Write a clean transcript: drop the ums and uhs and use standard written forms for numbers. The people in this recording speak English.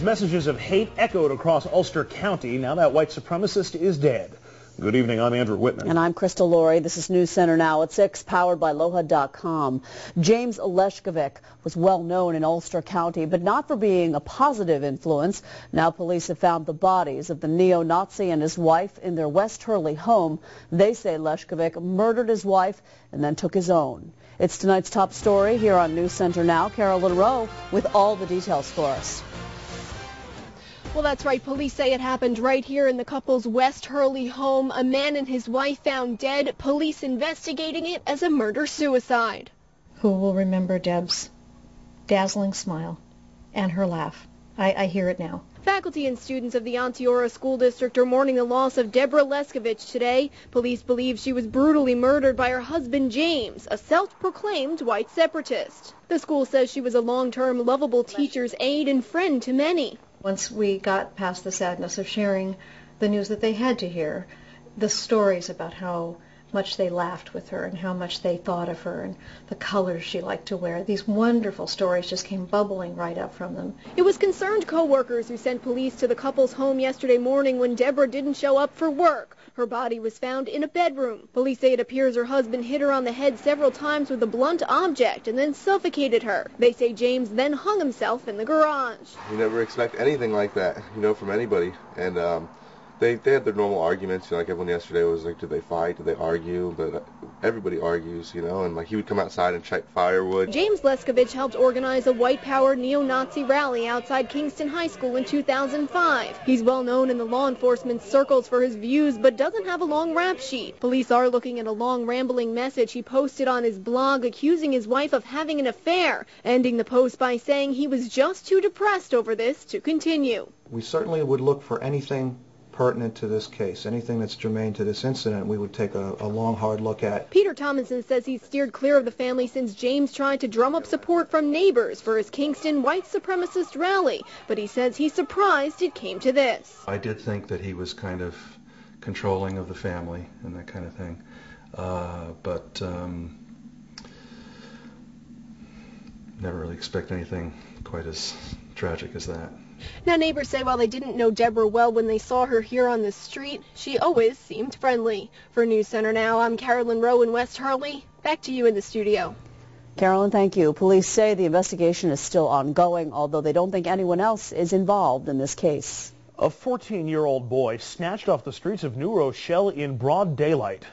Messages of hate echoed across Ulster County. Now that white supremacist is dead. Good evening, I'm Andrew Whitman. And I'm Crystal Laurie. This is News Center now at 6, powered by Loha.com. James Leshkevich was well known in Ulster County, but not for being a positive influence. Now police have found the bodies of the neo-Nazi and his wife in their West Hurley home. They say Leshkevich murdered his wife and then took his own. It's tonight's top story here on News Center now. Carolyn Rowe with all the details for us. Well, that's right. Police say it happened right here in the couple's West Hurley home. A man and his wife found dead. Police investigating it as a murder-suicide. Who will remember Deb's dazzling smile and her laugh? I hear it now. Faculty and students of the Onteora School District are mourning the loss of Deborah Leshkevich today. Police believe she was brutally murdered by her husband James, a self-proclaimed white separatist. The school says she was a long-term lovable teacher's aide and friend to many. Once we got past the sadness of sharing the news that they had to hear, the stories about how much they laughed with her and how much they thought of her and the colors she liked to wear, these wonderful stories just came bubbling right up from them. It was concerned co-workers who sent police to the couple's home yesterday morning when Deborah didn't show up for work. Her body was found in a bedroom. Police say it appears her husband hit her on the head several times with a blunt object and then suffocated her. They say James then hung himself in the garage. You never expect anything like that, from anybody. And they had their normal arguments, like everyone yesterday was like, did they fight, did they argue? But everybody argues, and like he would come outside and check firewood. James Leshkevich helped organize a white power neo-Nazi rally outside Kingston High School in 2005. He's well known in the law enforcement circles for his views, but doesn't have a long rap sheet. Police are looking at a long rambling message he posted on his blog accusing his wife of having an affair, ending the post by saying he was just too depressed over this to continue. We certainly would look for anything pertinent to this case. Anything that's germane to this incident, we would take a long, hard look at. Peter Tomlinson says he's steered clear of the family since James tried to drum up support from neighbors for his Kingston white supremacist rally, but he says he's surprised it came to this. I did think that he was kind of controlling of the family and that kind of thing, but never really expect anything quite as tragic as that. Now, neighbors say while they didn't know Deborah well when they saw her here on the street, she always seemed friendly. For News Center Now, I'm Carolyn Rowe in West Hurley. Back to you in the studio. Carolyn, thank you. Police say the investigation is still ongoing, although they don't think anyone else is involved in this case. A 14-year-old boy snatched off the streets of New Rochelle in broad daylight.